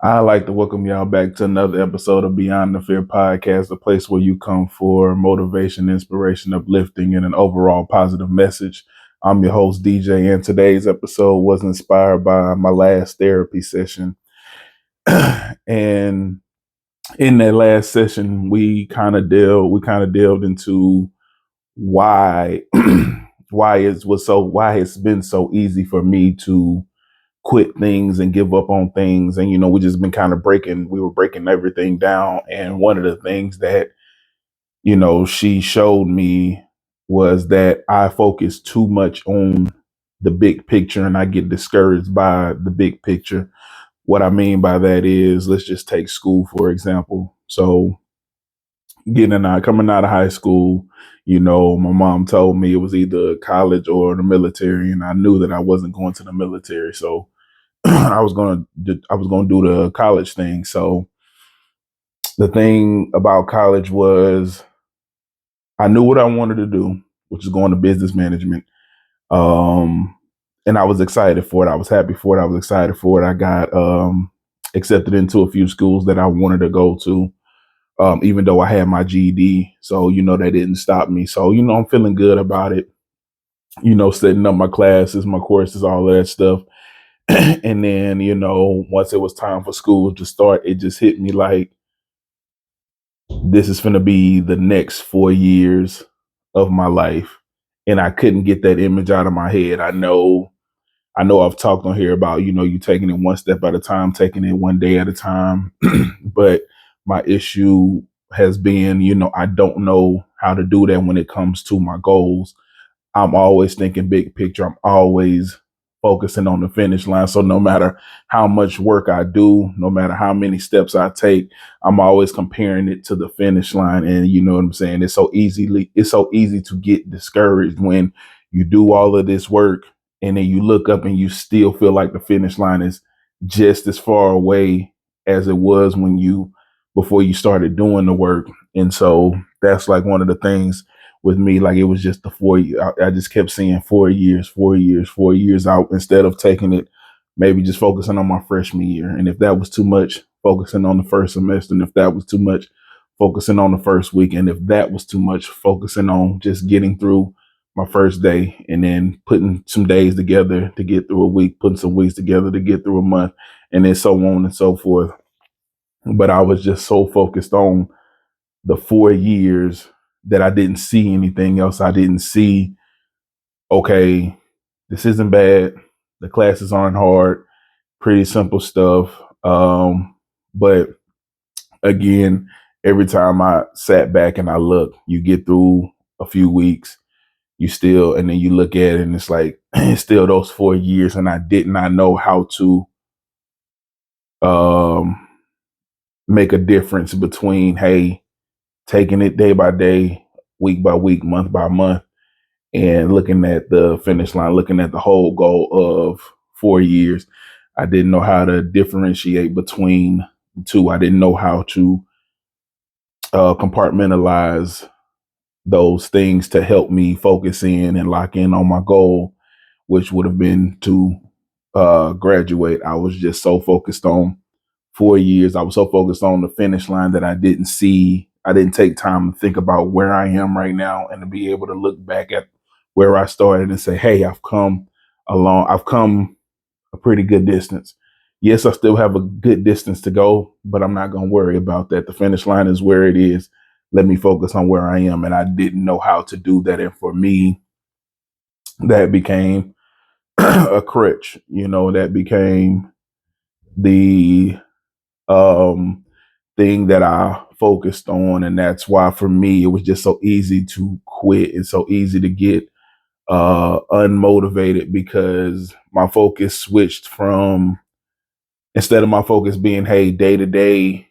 I'd like to welcome y'all back to another episode of Beyond the Fear podcast, a place where you come for motivation, inspiration, uplifting, and an overall positive message. I'm your host, DJ, and today's episode was inspired by my last therapy session. And in that last session, we kind of delved into why why it's been so easy for me to quit things and give up on things. And we just been kind of we were breaking everything down. And one of the things that she showed me was that I focus too much on the big picture and I get discouraged by the big picture. What I mean by that is, let's just take school for example. So coming out of high school, my mom told me it was either college or the military, and I knew that I wasn't going to the military. So I was gonna do the college thing. So the thing about college was I knew what I wanted to do, which is going to business management. Um, and I was excited for it. I was happy for it. I was excited for it. I got accepted into a few schools that I wanted to go to, even though I had my GED. So that didn't stop me. So I'm feeling good about it. Setting up my classes, my courses, all of that stuff. And then, once it was time for school to start, it just hit me like this is going to be the next 4 years of my life. And I couldn't get that image out of my head. I know I've talked on here about, you taking it one step at a time, taking it one day at a time. But my issue has been, I don't know how to do that when it comes to my goals. I'm always thinking big picture. I'm always focusing on the finish line. So no matter how much work I do, no matter how many steps I take, I'm always comparing it to the finish line. And you know what I'm saying? It's so easy to get discouraged when you do all of this work and then you look up and you still feel like the finish line is just as far away as it was before you started doing the work. And so that's like one of the things with me. Like it was just the 4 year. I just kept seeing 4 years, 4 years, 4 years out instead of taking it, maybe just focusing on my freshman year. And if that was too much, focusing on the first semester. And if that was too much, focusing on the first week. And if that was too much, focusing on just getting through my first day and then putting some days together to get through a week, putting some weeks together to get through a month, and then so on and so forth. But I was just so focused on the 4 years that I didn't see anything else. I didn't see, okay, this isn't bad. The classes aren't hard, pretty simple stuff. But again, every time I sat back and I looked, you get through a few weeks, and then you look at it and it's like, it's still those 4 years. And I did not know how to um, make a difference between, hey, taking it day by day, week by week, month by month, and looking at the finish line, looking at the whole goal of 4 years. I didn't know how to differentiate between the two. I didn't know how to compartmentalize those things to help me focus in and lock in on my goal, which would have been to graduate. I was just so focused on 4 years. I was so focused on the finish line that I didn't take time to think about where I am right now and to be able to look back at where I started and say, hey, I've come a pretty good distance. Yes, I still have a good distance to go, but I'm not going to worry about that. The finish line is where it is. Let me focus on where I am. And I didn't know how to do that. And for me, that became a crutch, that became the um, thing that I focused on. And that's why for me, it was just so easy to quit and so easy to get unmotivated because my focus switched from, instead of my focus being, hey, day to day,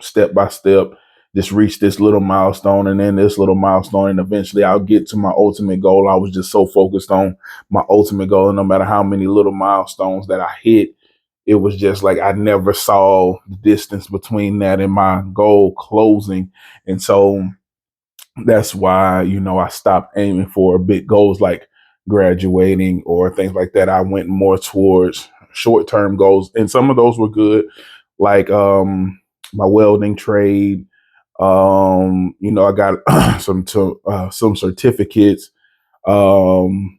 step by step, just reach this little milestone and then this little milestone, and eventually I'll get to my ultimate goal. I was just so focused on my ultimate goal. And no matter how many little milestones that I hit, it was just like I never saw the distance between that and my goal closing. And so that's why, I stopped aiming for big goals like graduating or things like that. I went more towards short-term goals, and some of those were good, like my welding trade. I got some certificates, um,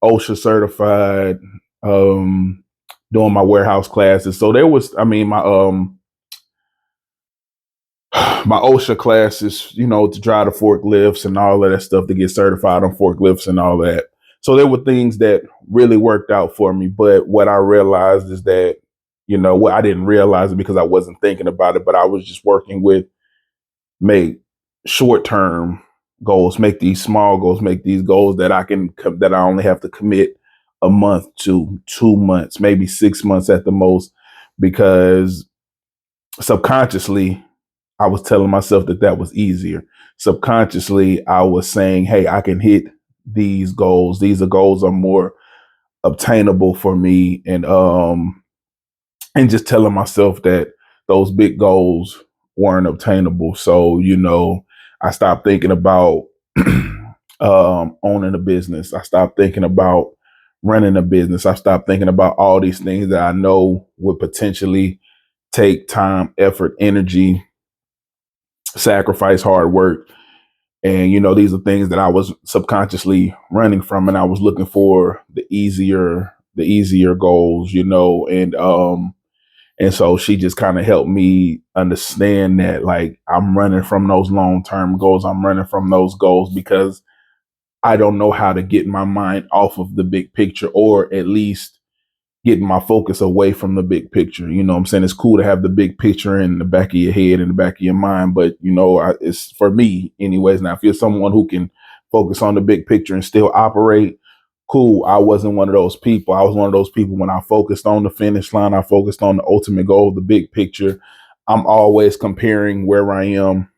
OSHA certified, doing my warehouse classes. So there was, I mean, my OSHA classes, to drive the forklifts and all of that stuff, to get certified on forklifts and all that. So there were things that really worked out for me. But what I realized is that, what I didn't realize it because I wasn't thinking about it, but I was just working with make short term goals, make these small goals, make these goals that that I only have to commit a month to, 2 months, maybe 6 months at the most, because subconsciously I was telling myself that that was easier. Subconsciously, I was saying, hey, I can hit these goals. These goals are more obtainable for me. And just telling myself that those big goals weren't obtainable. So, I stopped thinking about owning a business. I stopped thinking about running a business. I stopped thinking about all these things that I know would potentially take time, effort, energy, sacrifice, hard work. And, these are things that I was subconsciously running from, and I was looking for the easier goals, and so she just kind of helped me understand that, like, I'm running from those long-term goals. I'm running from those goals because I don't know how to get my mind off of the big picture, or at least getting my focus away from the big picture. You know what I'm saying? It's cool to have the big picture in the back of your head, in the back of your mind, but it's for me anyways. Now, if you're someone who can focus on the big picture and still operate, cool. I wasn't one of those people. I was one of those people, when I focused on the finish line, I focused on the ultimate goal, the big picture. I'm always comparing where I am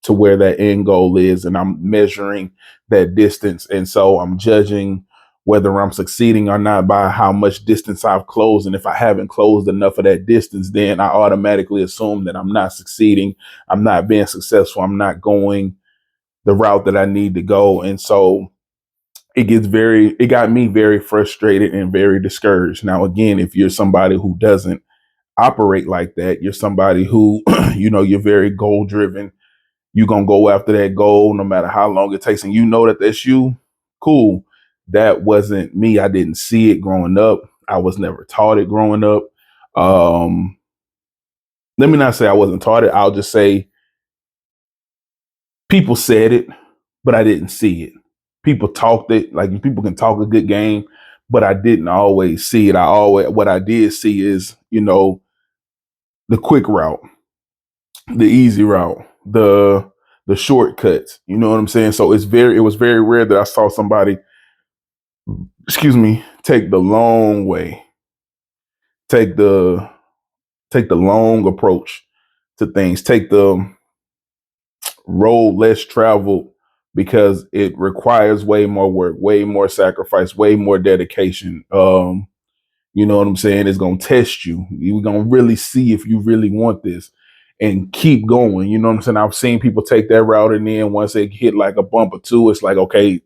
to where that end goal is, and I'm measuring that distance. And so I'm judging whether I'm succeeding or not by how much distance I've closed. And if I haven't closed enough of that distance, then I automatically assume that I'm not succeeding. I'm not being successful. I'm not going the route that I need to go. And so it got me very frustrated and very discouraged. Now, again, if you're somebody who doesn't operate like that, you're somebody who, you're very goal driven. You're going to go after that goal no matter how long it takes. And you know that that's you. Cool. That wasn't me. I didn't see it growing up. I was never taught it growing up. Let me not say I wasn't taught it. I'll just say people said it, but I didn't see it. People talked it, like people can talk a good game, but I didn't always see it. What I did see is, the quick route, the easy route, the shortcuts. You know what I'm saying? So it was very rare that I saw somebody, take the long way, take the long approach to things, take the road less traveled, because it requires way more work, way more sacrifice, way more dedication. You know what I'm saying? It's gonna test you. You're gonna really see if you really want this, and keep going. You know what I'm saying? I've seen people take that route, and then once they hit like a bump or two, it's like, okay,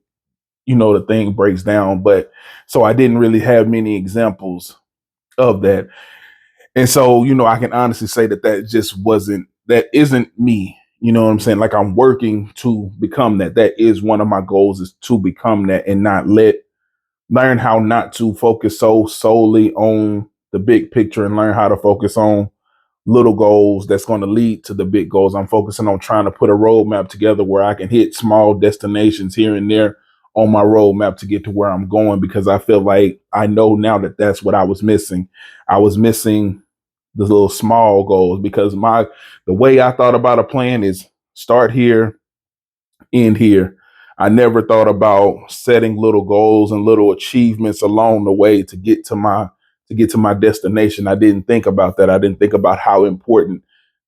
the thing breaks down. But so I didn't really have many examples of that. And so, I can honestly say that that isn't me. You know what I'm saying? Like, I'm working to become that. That is one of my goals, is to become that, and learn how not to focus so solely on the big picture, and learn how to focus on little goals that's going to lead to the big goals. I'm focusing on trying to put a roadmap together where I can hit small destinations here and there on my roadmap to get to where I'm going, because I feel like I know now that that's what I was missing. I was missing the little small goals, because the way I thought about a plan is start here, end here. I never thought about setting little goals and little achievements along the way to get to my destination. I didn't think about that. I didn't think about how important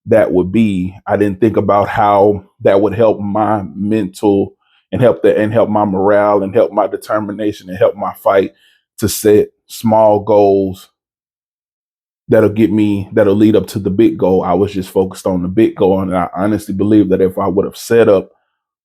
that would be. I didn't think about how that would help my mental, and help my morale, and help my determination, and help my fight to set small goals that'll lead up to the big goal. I was just focused on the big goal. And I honestly believe that if I would have set up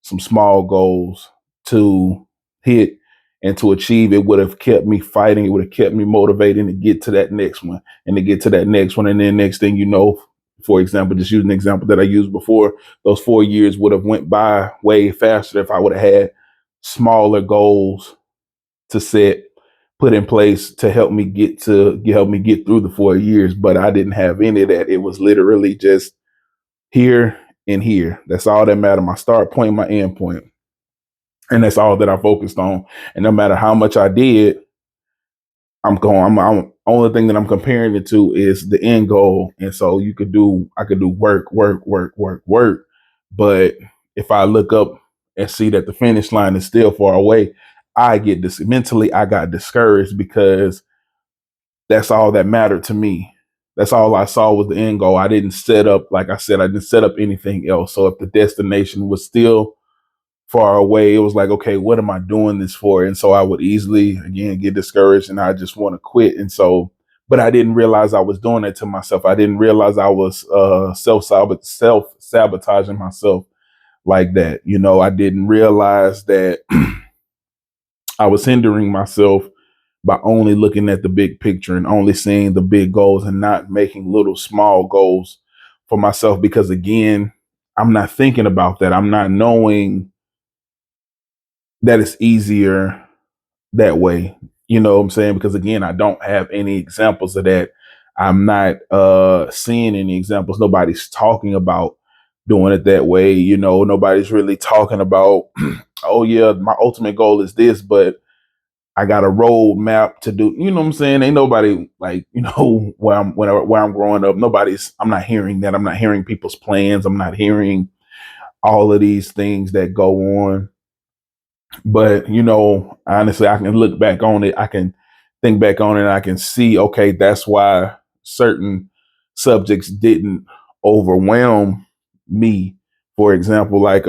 some small goals to hit And to achieve it would have kept me fighting. It would have kept me motivated to get to that next one and to get to that next one. And then next thing you know, for example, just using an example that I used before, those 4 years would have went by way faster if I would have had smaller goals to set, put in place to help me get through the 4 years. But I didn't have any of that. It was literally just here and here. That's all that mattered. My start point, my end point. And that's all that I focused on. And no matter how much I did, I'm only thing that I'm comparing it to is the end goal. And so I could do work, work, work, work, work. But if I look up and see that the finish line is still far away, I get this mentally, I got discouraged because that's all that mattered to me. That's all I saw was the end goal. I didn't set up, like I said, I didn't set up anything else. So if the destination was still far away, it was like, okay, what am I doing this for? And so I would easily, again, get discouraged and I just want to quit. And so, but I didn't realize I was doing it to myself. I didn't realize I was self sabotaging myself like that. You know, I didn't realize that I was hindering myself by only looking at the big picture and only seeing the big goals and not making little small goals for myself. Because again, I'm not thinking about that. I'm not knowing that it's easier that way. You know what I'm saying? Because again, I don't have any examples of that. I'm not seeing any examples. Nobody's talking about doing it that way. You know, nobody's really talking about, oh yeah, my ultimate goal is this, but I got a roadmap to do. You know what I'm saying? Ain't nobody like, you know, where I'm growing up. I'm not hearing that. I'm not hearing people's plans. I'm not hearing all of these things that go on. But, you know, honestly, I can look back on it. I can think back on it and I can see, okay, that's why certain subjects didn't overwhelm me. For example, like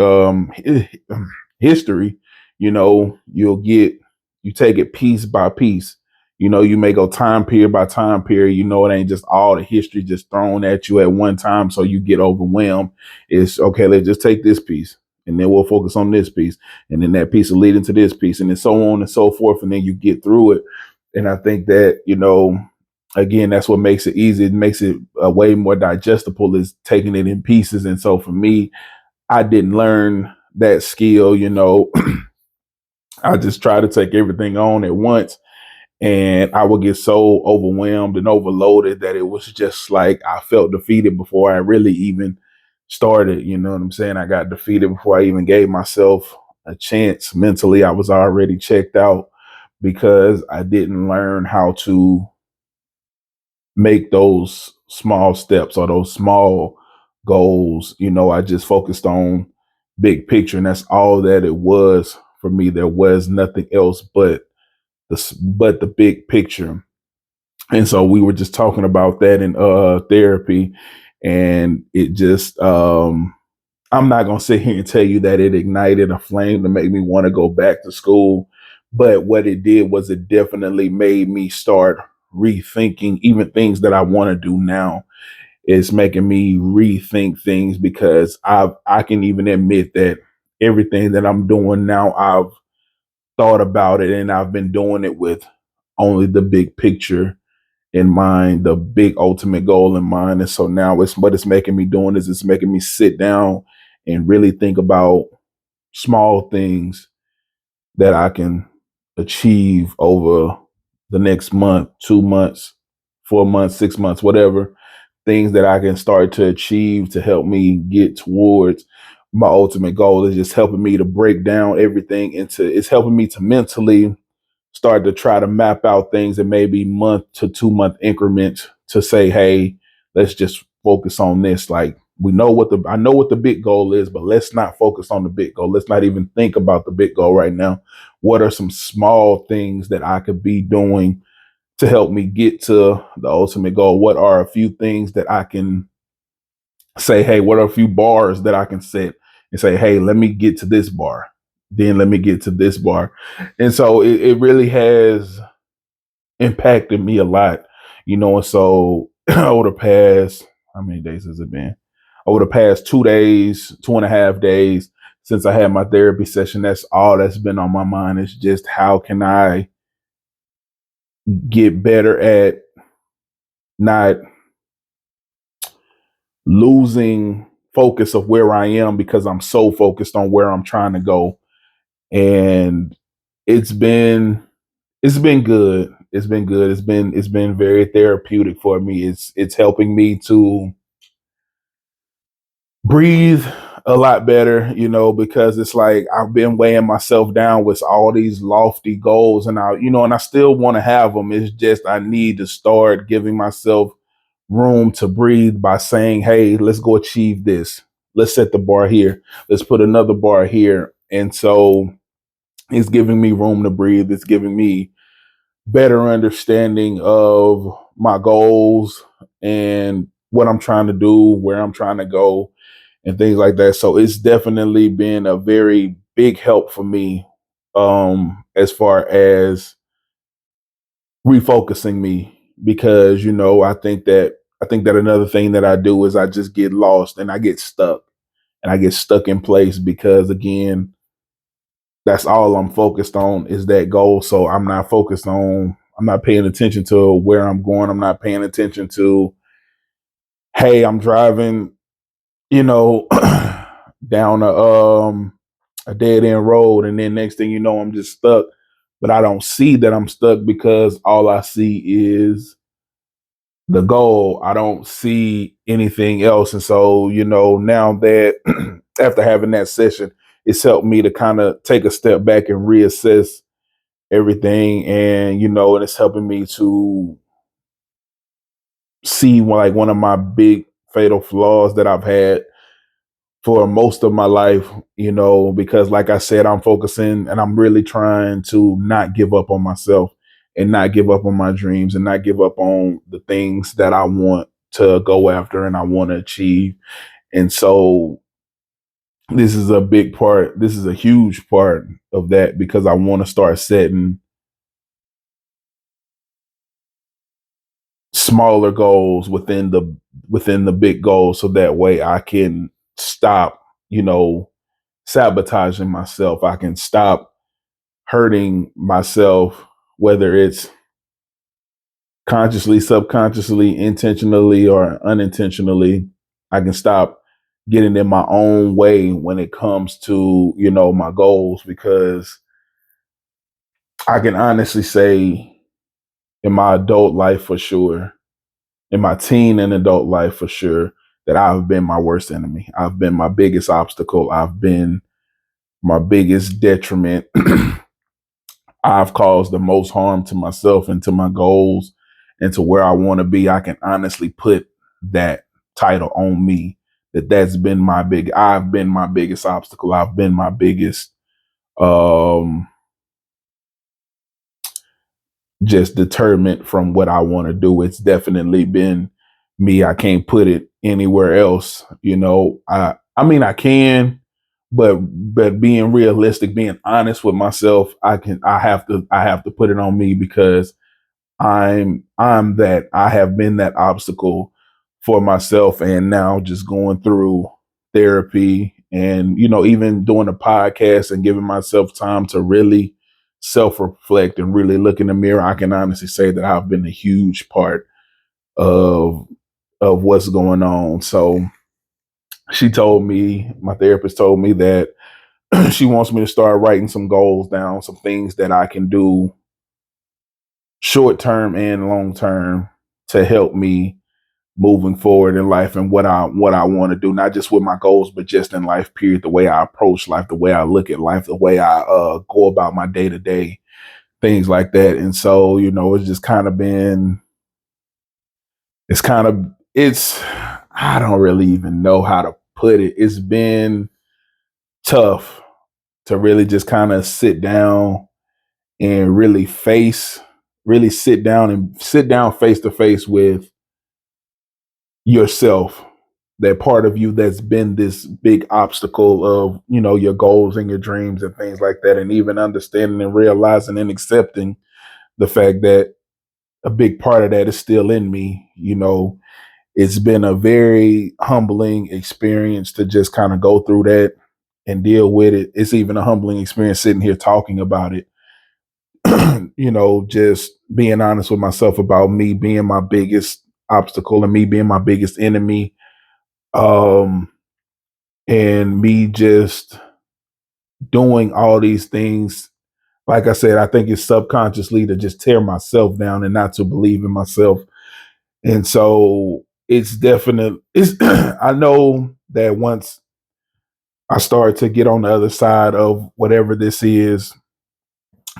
history, you know, you take it piece by piece. You know, you may go time period by time period. You know, it ain't just all the history just thrown at you at one time. So you get overwhelmed. It's okay, let's just take this piece and then we'll focus on this piece. And then that piece will lead into this piece and then so on and so forth. And then you get through it. And I think that, you know, again, that's what makes it easy. It makes it way more digestible is taking it in pieces. And so for me, I didn't learn that skill, you know. I just try to take everything on at once and I would get so overwhelmed and overloaded that it was just like I felt defeated before I really even started. You know what I'm saying? I got defeated before I even gave myself a chance. Mentally, I was already checked out because I didn't learn how to make those small steps or those small goals. You know, I just focused on big picture, and that's all that it was for me. There was nothing else but the big picture. And so we were just talking about that in therapy, and it just I'm not gonna sit here and tell you that it ignited a flame to make me want to go back to school, but what it did was it definitely made me start rethinking even things that I want to do now. It's making me rethink things because I can even admit that everything that I'm doing now, I've thought about it and I've been doing it with only the big picture in mind, the big ultimate goal in mind. And so now it's what it's making me doing is it's making me sit down and really think about small things that I can achieve over the next month, 2 months, 4 months, 6 months, whatever, things that I can start to achieve to help me get towards my ultimate goal. Is just helping me to break down everything it's helping me to mentally start to try to map out things in maybe month to 2 month increments to say, hey, let's just focus on this. Like I know what the big goal is, but let's not focus on the big goal. Let's not even think about the big goal right now. What are some small things that I could be doing to help me get to the ultimate goal? What are a few things that I can say, hey, what are a few bars that I can set and say, hey, let me get to this bar. Then let me get to this bar. And so it really has impacted me a lot, you know. And so over the past, how many days has it been? Over the past 2 days, 2.5 days since I had my therapy session, that's all that's been on my mind. Is just how can I get better at not losing focus of where I am because I'm so focused on where I'm trying to go. And it's been it's been good. It's been good. It's been very therapeutic for me. It's helping me to breathe a lot better, because it's like I've been weighing myself down with all these lofty goals, and I still want to have them. It's just I need to start giving myself room to breathe by saying, hey, let's go achieve this. Let's set the bar here. Let's put another bar here. And so it's giving me room to breathe. It's giving me better understanding of my goals and what I'm trying to do, where I'm trying to go, and things like that. So it's definitely been a very big help for me, as far as refocusing me, because I think that another thing that I do is I just get lost and I get stuck, and I get stuck in place because, again, that's all I'm focused on is that goal. So I'm not paying attention to where I'm going. I'm not paying attention to, hey, I'm driving, you know, down a dead end road, and then next thing you know, I'm just stuck. But I don't see that I'm stuck because all I see is the goal. I don't see anything else. And so, now that after having that session, it's helped me to kind of take a step back and reassess everything. And it's helping me to see like one of my big fatal flaws that I've had for most of my life, because like I said, I'm focusing and I'm really trying to not give up on myself and not give up on my dreams and not give up on the things that I want to go after and I want to achieve. And so this is a big part. This is a huge part of that because I want to start setting smaller goals within the big goals so that way I can stop, sabotaging myself. I can stop hurting myself, whether it's consciously, subconsciously, intentionally, or unintentionally. I can stop getting in my own way when it comes to, my goals, because I can honestly say in my adult life for sure, in my teen and adult life for sure, that I've been my worst enemy. I've been my biggest obstacle. I've been my biggest detriment. I've caused the most harm to myself and to my goals and to where I want to be. I can honestly put that title on me, I've been my biggest obstacle. I've been my biggest, um, just deterrent from what I want to do. It's definitely been me. I can't put it anywhere else. I mean, I can, but being realistic, being honest with myself, I have to put it on me because I have been that obstacle for myself, and now just going through therapy and even doing a podcast and giving myself time to really self-reflect and really look in the mirror, I can honestly say that I've been a huge part of what's going on. So my therapist told me that she wants me to start writing some goals down, some things that I can do short term and long term to help me moving forward in life and what I want to do, not just with my goals, but just in life, period. The way I approach life, the way I look at life, the way I go about my day to day, things like that. And so, it's just kind of been, it's kind of, it's, I don't really even know how to put it. It's been tough to really just kind of sit down and really sit down face to face with yourself, that part of you that's been this big obstacle of, your goals and your dreams and things like that. And even understanding and realizing and accepting the fact that a big part of that is still in me. It's been a very humbling experience to just kind of go through that and deal with it. It's even a humbling experience sitting here talking about it. Just being honest with myself about me being my biggest obstacle and me being my biggest enemy. Um, and me just doing all these things. Like I said, I think it's subconsciously to just tear myself down and not to believe in myself. And so it's I know that once I start to get on the other side of whatever this is,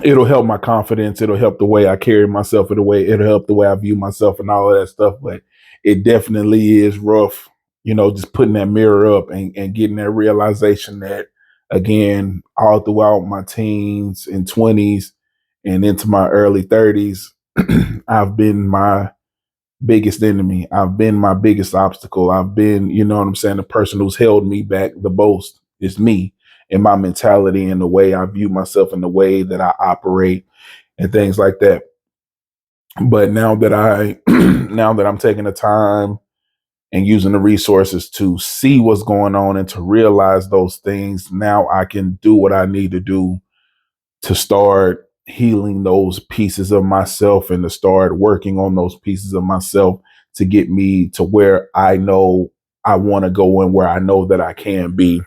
it'll help my confidence. It'll help the way I carry myself, it'll help the way I view myself and all of that stuff. But it definitely is rough, just putting that mirror up and getting that realization that again, all throughout my teens and 20s and into my early 30s, I've been my biggest enemy. I've been my biggest obstacle. I've been, what I'm saying, the person who's held me back the most is me and my mentality and the way I view myself and the way that I operate and things like that. But now that now that I'm taking the time and using the resources to see what's going on and to realize those things, now I can do what I need to do to start healing those pieces of myself and to start working on those pieces of myself to get me to where I know I want to go and where I know that I can be.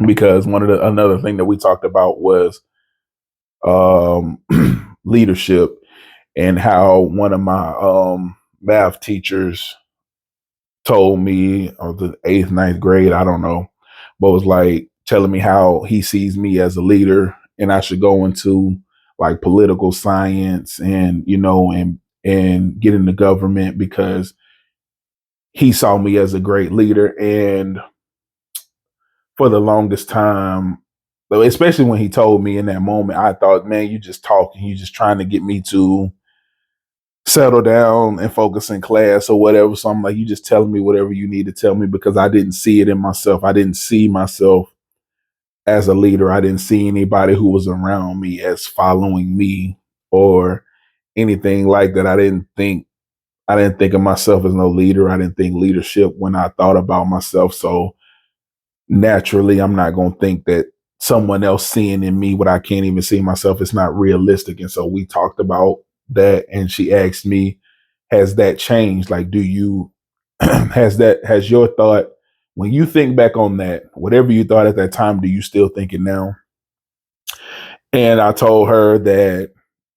Because another thing that we talked about was um, leadership and how one of my math teachers told me, or the eighth, ninth grade, I don't know, but was like telling me how he sees me as a leader and I should go into like political science and, and get in the government because he saw me as a great leader. And for the longest time, especially when he told me in that moment, I thought, man, you just talking, you just trying to get me to settle down and focus in class or whatever. So I'm like, you just telling me whatever you need to tell me because I didn't see it in myself. I didn't see myself as a leader. I didn't see anybody who was around me as following me or anything like that. I didn't think of myself as no leader. I didn't think leadership when I thought about myself. So naturally, I'm not going to think that someone else seeing in me what I can't even see myself. It's not realistic. And so we talked about that. And she asked me, has that changed? Like, do you, has your thought, when you think back on that, whatever you thought at that time, do you still think it now? And I told her that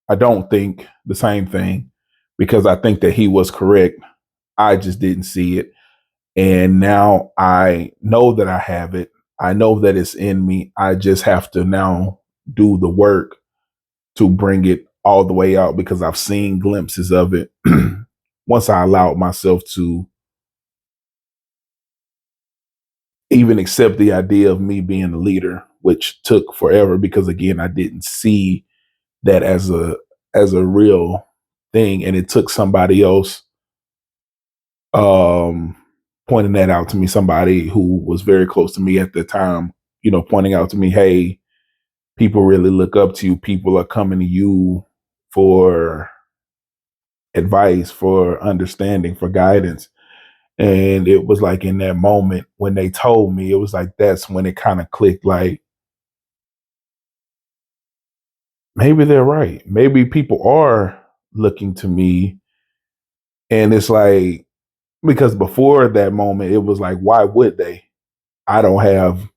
I don't think the same thing because I think that he was correct. I just didn't see it. And now I know that I have it. I know that it's in me. I just have to now do the work to bring it all the way out because I've seen glimpses of it once I allowed myself to even accept the idea of me being a leader, which took forever because again, I didn't see that as a real thing. And it took somebody else um pointing that out to me, somebody who was very close to me at the time, pointing out to me, hey, people really look up to you. People are coming to you for advice, for understanding, for guidance. And it was like in that moment when they told me, it was like that's when it kind of clicked like, maybe they're right. Maybe people are looking to me. And it's like, because before that moment, it was like, why would they? I don't have,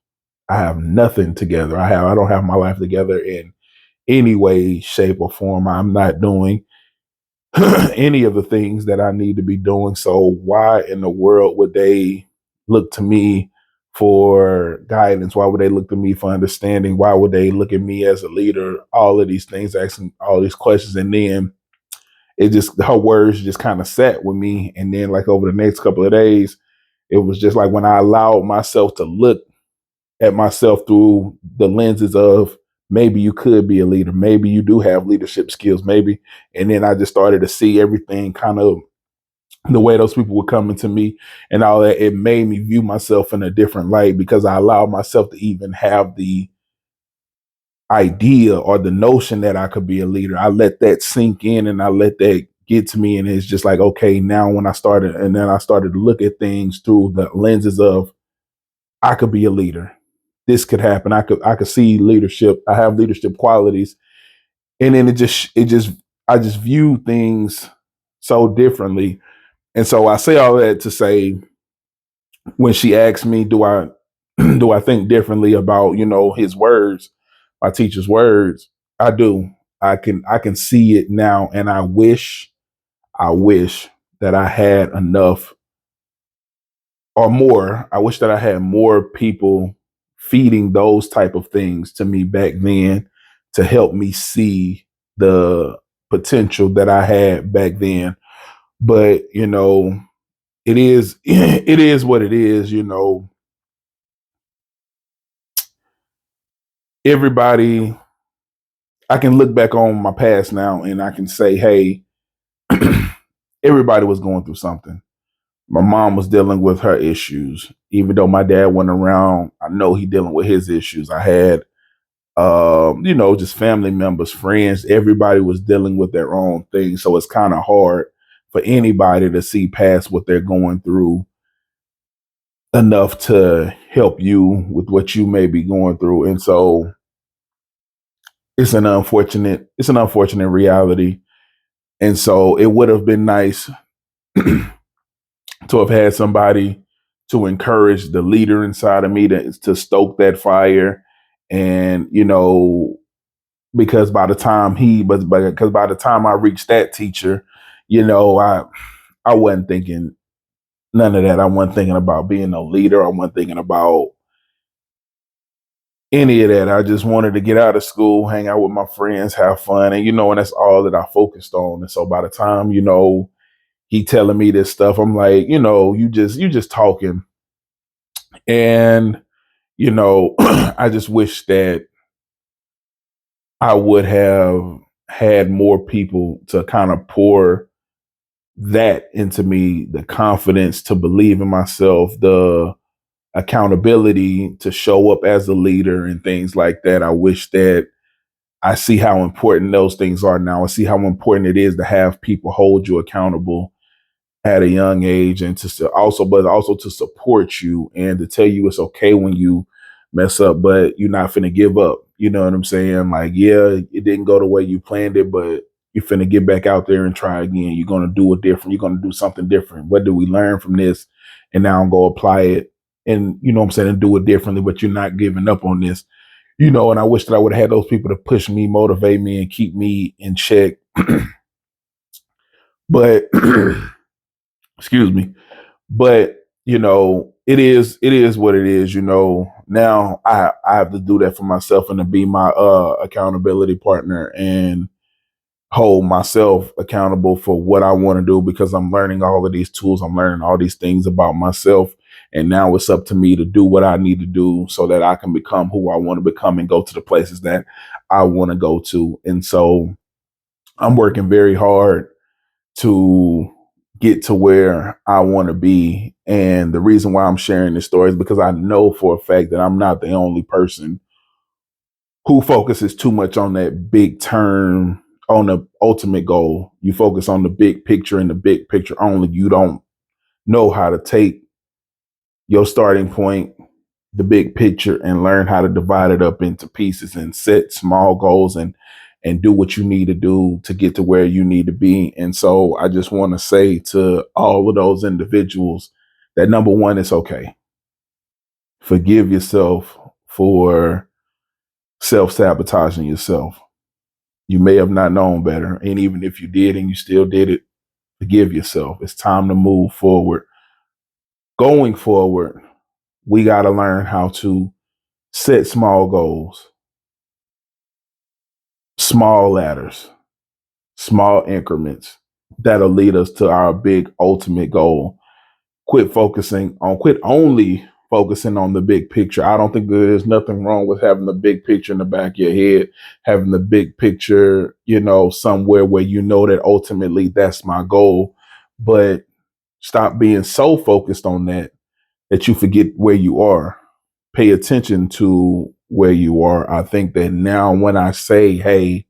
I have nothing together. I don't have my life together in any way, shape, or form. I'm not doing any of the things that I need to be doing. So why in the world would they look to me for guidance? Why would they look to me for understanding? Why would they look at me as a leader? All of these things, asking all these questions. And then her words just kind of sat with me. And then like over the next couple of days, it was just like when I allowed myself to look at myself through the lenses of maybe you could be a leader, maybe you do have leadership skills, maybe. And then I just started to see everything kind of the way those people were coming to me and all that. It made me view myself in a different light because I allowed myself to even have the idea or the notion that I could be a leader. I let that sink in and I let that get to me. And it's just like, okay, now when I started, and then I started to look at things through the lenses of I could be a leader. this could happen. I could see leadership. I have leadership qualities, and then I just view things so differently. And so I say all that to say, when she asked me, do I do I think differently about, his words, my teacher's words? I do. I can see it now, and I wish that I had enough or more. I wish that I had more people feeding those type of things to me back then to help me see the potential that I had back then. But, it is it is what it is. Everybody, I can look back on my past now and I can say, hey, everybody was going through something. My mom was dealing with her issues. Even though my dad wasn't around, I know he dealing with his issues. I had just family members, friends, everybody was dealing with their own thing. So it's kind of hard for anybody to see past what they're going through enough to help you with what you may be going through. And so it's an unfortunate reality. And so it would have been nice to have had somebody to encourage the leader inside of me to stoke that fire. And, because by the time because by the time I reached that teacher, I wasn't thinking none of that. I wasn't thinking about being a leader. I wasn't thinking about any of that. I just wanted to get out of school, hang out with my friends, have fun. And that's all that I focused on. And so by the time, he telling me this stuff, I'm like, you just talking. And, I just wish that I would have had more people to kind of pour that into me, the confidence to believe in myself, the accountability to show up as a leader and things like that. I wish that I see how important those things are now. I see how important it is to have people hold you accountable at a young age, and but also to support you and to tell you it's okay when you mess up, but you're not finna give up. You know what I'm saying? Like, yeah, it didn't go the way you planned it, but you're finna get back out there and try again. You're gonna do it different. You're gonna do something different. What do we learn from this? And now I'm gonna apply it, and you know what I'm saying, and do it differently, but you're not giving up on this. And I wish that I would have had those people to push me, motivate me, and keep me in check. But excuse me. But it is what it is. Now I have to do that for myself and to be my accountability partner and hold myself accountable for what I want to do, because I'm learning all of these tools. I'm learning all these things about myself. And now it's up to me to do what I need to do so that I can become who I want to become and go to the places that I want to go to. And so I'm working very hard to get to where I want to be. And the reason why I'm sharing this story is because I know for a fact that I'm not the only person who focuses too much on that big term, on the ultimate goal. You focus on the big picture and the big picture only. You don't know how to take your starting point, the big picture, and learn how to divide it up into pieces and set small goals and do what you need to do to get to where you need to be. And so I just want to say to all of those individuals that, number one, it's okay. Forgive yourself for self-sabotaging yourself. You may have not known better. And even if you did and you still did it, forgive yourself. It's time to move forward. Going forward, we got to learn how to set small goals, small ladders, small increments that'll lead us to our big ultimate goal. Quit only focusing on the big picture. I don't think there's nothing wrong with having the big picture in the back of your head, having the big picture, somewhere where that ultimately that's my goal. But stop being so focused on that you forget where you are. Pay attention to where you are. I think that now when I say, hey,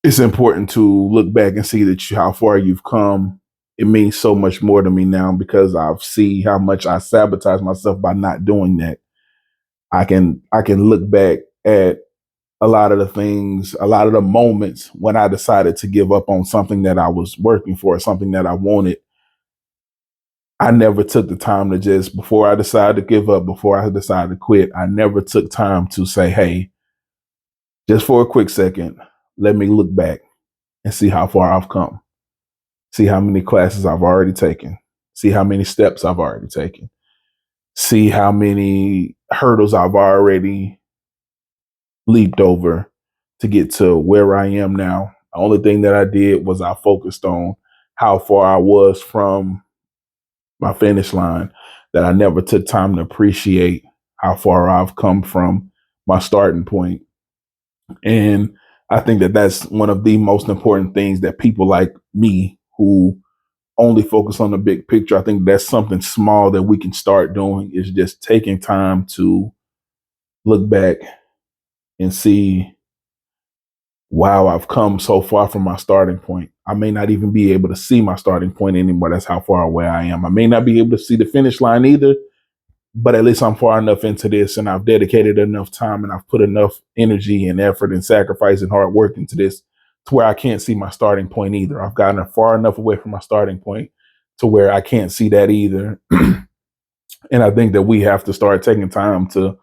it's important to look back and see how far you've come it means so much more to me now because I see how much I sabotage myself by not doing that. I can look back at a lot of the things, a lot of the moments when I decided to give up on something that I was working for, something that I wanted. I never took the time to just, before I decided to give up, before I decided to quit, I never took time to say, hey, just for a quick second, let me look back and see how far I've come, see how many classes I've already taken, see how many steps I've already taken, see how many hurdles I've already leaped over to get to where I am now. The only thing that I did was I focused on how far I was from my finish line, that I never took time to appreciate how far I've come from my starting point. And I think that that's one of the most important things that people like me who only focus on the big picture. I think that's something small that we can start doing, is just taking time to look back and see, wow, I've come so far from my starting point. I may not even be able to see my starting point anymore. That's how far away I am. I may not be able to see the finish line either, but at least I'm far enough into this and I've dedicated enough time and I've put enough energy and effort and sacrifice and hard work into this to where I can't see my starting point either. I've gotten far enough away from my starting point to where I can't see that either. And I think that we have to start taking time to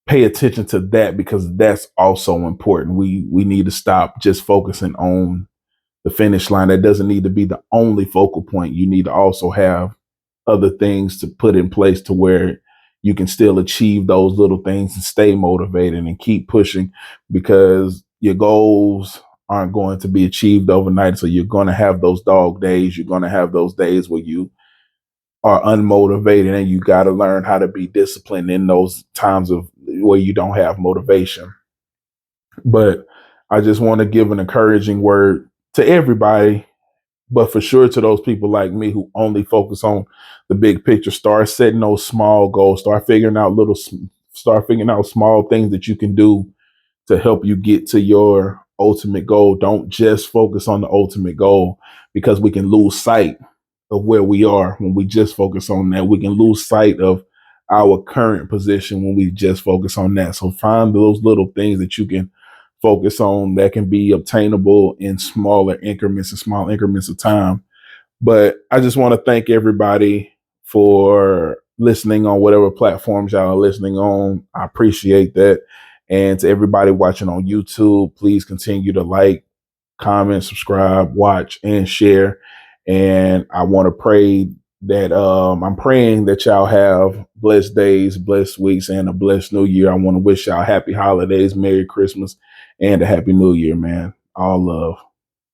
pay attention to that, because that's also important. We need to stop just focusing on the finish line. That doesn't need to be the only focal point. You need to also have other things to put in place to where you can still achieve those little things and stay motivated and keep pushing, because your goals aren't going to be achieved overnight. So you're going to have those dog days. You're going to have those days where you are unmotivated, and you got to learn how to be disciplined in those times of where you don't have motivation. But I just want to give an encouraging word to everybody, but for sure to those people like me who only focus on the big picture. Start setting those small goals. Start figuring out small things that you can do to help you get to your ultimate goal. Don't just focus on the ultimate goal, because we can lose sight of where we are when we just focus on that. We can lose sight of our current position when we just focus on that. So find those little things that you can focus on that can be obtainable in smaller increments and small increments of time. But I just want to thank everybody for listening on whatever platforms y'all are listening on. I appreciate that. And to everybody watching on YouTube, please continue to like, comment, subscribe, watch, and share. And I want to pray that I'm praying that y'all have blessed days, blessed weeks, and a blessed new year. I want to wish y'all happy holidays, Merry Christmas, and a happy new year, man. All love.